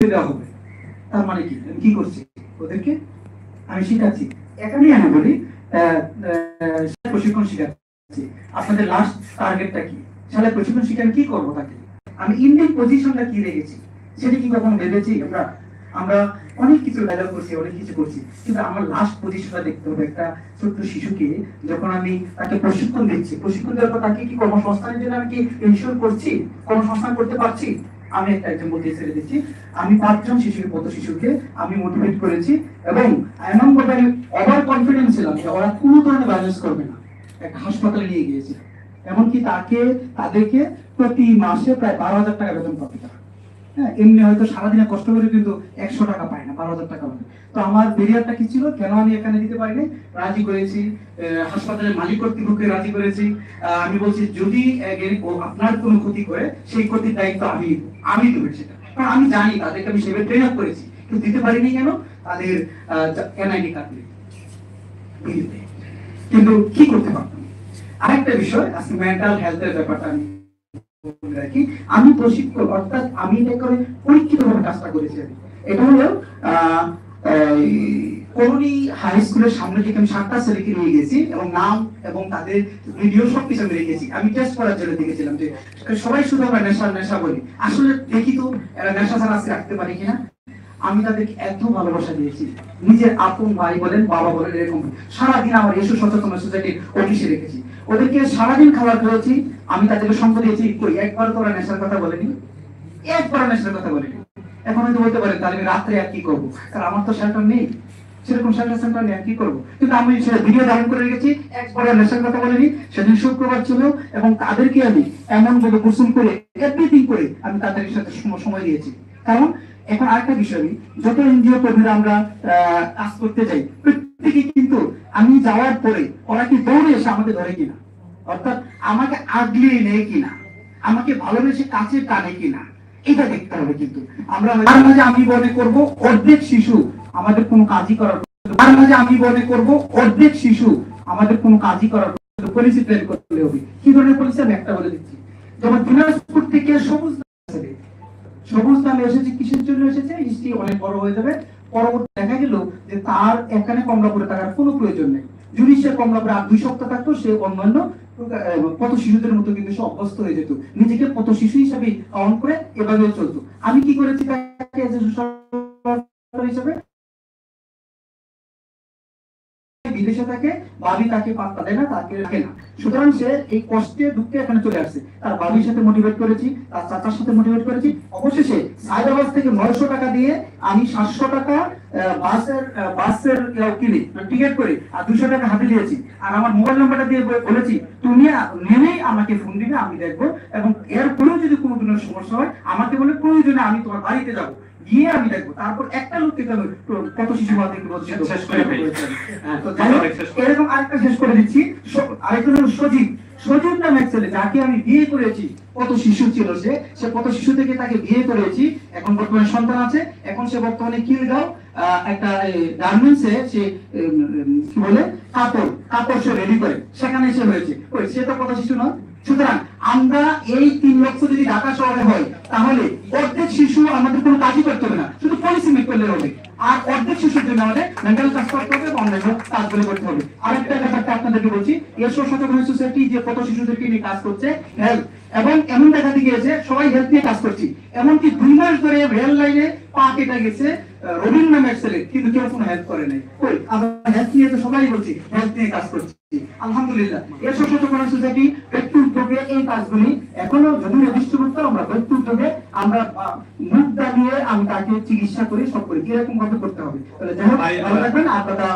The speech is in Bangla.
দেওয়া হবে। তার মানে কি, আমি কি করছি, ওদেরকে আমি শিখাচ্ছি। এখানেই আমি বলি প্রশিক্ষণ শিখাচ্ছি। আপনাদের লাস্ট টার্গেটটা কি? তাহলে প্রশিক্ষণ শিখান কি করবো তাকে? আমি ইন্ডিয়ান পজিশনটা কি রেখেছি সেটা কি কখনো ভেবেছি? আমরা অনেক কিছু ডায়লগ করছি, অনেক কিছু করছি, কিন্তু আমার লাস্ট পজিশনটা দেখতে হবে। একটা ছোট্ট শিশুকে যখন আমি তাকে প্রশিক্ষণ দিচ্ছি, প্রশিক্ষণ দেওয়ার পর তাকে কি কর্মসংস্থানের জন্য আমি কি ইনশিওর করছি, কর্মসংস্থান করতে পারছি? আমি একটা এক্সাম্পল দিয়ে ছেড়ে দিচ্ছি। আমি 5 জন শিশুকে, পথ শিশুকে আমি মোটিভেট করেছি, এবং এমন ভাবে আমি ওভার কনফিডেন্স ছিলাম যে ওরা কোনো ধরনের ভায়োলেন্স করবে না। একটা হাসপাতালে নিয়ে গিয়েছি, এমনকি তাদেরকে প্রতি মাসে প্রায় 12,000 টাকা বেতন পাবে তারা। হ্যাঁ, এমনি হয়তো সারাদিনে কষ্ট করে কিন্তু 100 টাকা পায় না, 12,000 টাকা পাবে। তো আমার ব্যারিয়ারটা কি ছিল, কেন আমি এখানে দিতে পারিনি? রাজি করেছি, হাসপাতালের মালিক কর্তৃপক্ষকে রাজি করেছি। আমি বলছি যদি আপনার কোনো ক্ষতি করে সেই ক্ষতির দায়িত্ব আমি দেবো সেটা, কারণ আমি জানি তাদেরকে আমি সেভাবে ট্রেন আপ করেছি। কিন্তু দিতে পারিনি কেন? তাদের এনআইডি কার্ড নেই, কিন্তু কি করতে পারতাম। আরেকটা বিষয়, আজকে মেন্টাল হেলথের ব্যাপারটা আমি প্রশিক্ষণ, অর্থাৎ আমি এটা করে পরীক্ষিতভাবে কাজটা করেছি। এটা হলো করুণী হাই স্কুলের সামনে থেকে আমি 7টা ছেলেকে নিয়ে গেছি, এবং নাম এবং তাদের ভিডিও সবকিছু আমি রেখেছি। আমি টেস্ট করার জন্য দেখেছিলাম যে সবাই শুধু আমরা নেশা বলি, আসলে দেখি তো এরা নেশা ছাড়া আজকে রাখতে পারি কিনা। আমি তাদেরকে এত ভালোবাসা দিয়েছি, নিজের আপন ভাই বলেন, বাবা বলেন, এরকম। সারাদিন আমার এসো সচেতন সোসাইটির অফিসে রেখেছি, ওদেরকে সারাদিন খাবার খেয়েছি। আমি তাদেরকে সঙ্গ দিয়েছি, কই একবার তো ওরা নেশার কথা বলেনি, একবার নেশার কথা বলেনি। এখন হয়তো বলতে পারেন তাহলে আমি রাত্রে আর কি করবো, কারণ আমার তো শেল্টার নেই, সেরকম শেল্টার সেন্টার নেই, আর কি করবো। কিন্তু আমি সেটা ভিডিও ধারণ করে রেখেছি, একবার নেশার কথা বলেনি। সেদিন শুক্রবার ছিল, এবং তাদেরকে আমি এমন ভাবে গোসল করে এভরিথিং করে আমি তাদের সাথে সময় দিয়েছি। কারণ এখন আরেকটা বিষয়, যত এনজিও কর্মীরা আমরা কাজ করতে যাই, প্রত্যেকে কিন্তু আমি যাওয়ার পরে ওরা কি দৌড়ে এসে আমাকে ধরে কিনা, অর্থাৎ আমাকে আগলিয়ে নেয় কিনা, আমাকে ভালোবেসে কাছে টানে কিনা, এটা দেখতে হবে। কিন্তু আমরা তার মাঝে আমি মনে করবো অর্ধেক শিশু আমাদের কোনো কাজই করার, তার মাঝে আমি মনে করবো অর্ধেক শিশু আমাদের কোনো কাজই করার পলিসি প্ল্যান করতে হবে। কি ধরনের পলিসি আমি একটা বলে দিচ্ছি। যেমন দিনাজপুর থেকে সবুজ নামে এসেছে, কিসের জন্য এসেছে? হিস্ট্রি অনেক বড় হয়ে যাবে। পরবর্তী দেখা গেল যে তার এখানে কমলাপুরে থাকার কোনো প্রয়োজন নেই। যদি সে কমলাপুরে আর 2 সপ্তাহ থাকতো, সে অন্যান্য পথ শিশুদের মতো কিন্তু সে অভ্যস্ত হয়ে যেত, নিজেকে পথ শিশু হিসাবে কাউন্ট করে এভাবে চলতো। আমি কি করেছি, তাকে হিসাবে বিদেশে থাকে, ভাবি তাকে পাত্তা দেয় না, তাকে রাখে না। সুতরাং সে এই কষ্টে দুঃখে এখানে চলে আসছে। তার ভাবির সাথে মোটিভেট করেছি, তার চাচার সাথে মোটিভেট করেছি। অবশেষে সাইদাবাদ থেকে 900 টাকা দিয়ে আমি 700 টাকা বাসের কিনে টিকিট করে আর 200 টাকা হাতে দিয়েছি। আর আমার মোবাইল নাম্বারটা দিয়ে বলেছি তুমি নেমেই আমাকে ফোন দিবে, আমি দেখবো, এবং এরপরেও যদি কোনো ধরনের সমস্যা হয় আমাকে বলে প্রয়োজনে আমি তোমার বাড়িতে যাবো, গিয়ে আমি দেখবো। তারপর একটা লোককে কত শিশু শেষ করে এরকম আরেকটা শেষ করে দিচ্ছি। আরেকজন হলো সজীব নামে এক ছেলে, যাকে আমি বিয়ে করেছি। কত শিশু ছিল সে কত শিশু থেকে তাকে বিয়ে করেছি, এখন বর্তমানে সন্তান আছে। এখন সে বর্তমানে খিলগাঁও একটা গার্মেন্টসে সে কি বলে কাপড় সে রেডি করে, সেখানে সে হয়েছে। সে তো কত শিশু নয়। সুতরাং আমরা এই 3 লক্ষ যদি ঢাকা শহরে হয়, তাহলে অর্ধেক শিশু আমাদের কোনো কাজই করতে হবে না, শুধু পলিসি মেক করলে হবে। আর অর্ধেক শিশুর জন্য আমাদের মেন্টাল কাজ করতে হবে, অন্যান্য কাজগুলো করতে হবে। আরেকটা ব্যাপারটা আপনাদেরকে বলছি, এসো সচেতন সোসাইটি যে কত শিশুদেরকে নিয়ে কাজ করছে, হেলথ, এবং এমন দেখাতে গিয়েছে সবাই হেলথ নিয়ে কাজ করছি। এমনকি 2 মাস ধরে রেল লাইনে পা কেটে গেছে রবীন্দ্র নামের ছেলে, কিন্তু কেউ কোনো হেল্প করে নাই। আমরা হেলথ নিয়ে তো সবাই বলছি, হেলথ নিয়ে কাজ করছি। আলহামদুলিল্লাহ, এসব সচেতন সোসাইটি ব্যক্তি উদ্যোগে এই কাজগুলি এখনো যদি নির্দিষ্টভুক্ত, আমরা ব্যক্তি উদ্যোগে আমরা মুখ দাঁড়িয়ে আমি তাকে চিকিৎসা করি, সব করি। এরকম ভাবে করতে হবে। তাহলে যাই হোক, ভালো থাকবেন। আপনারা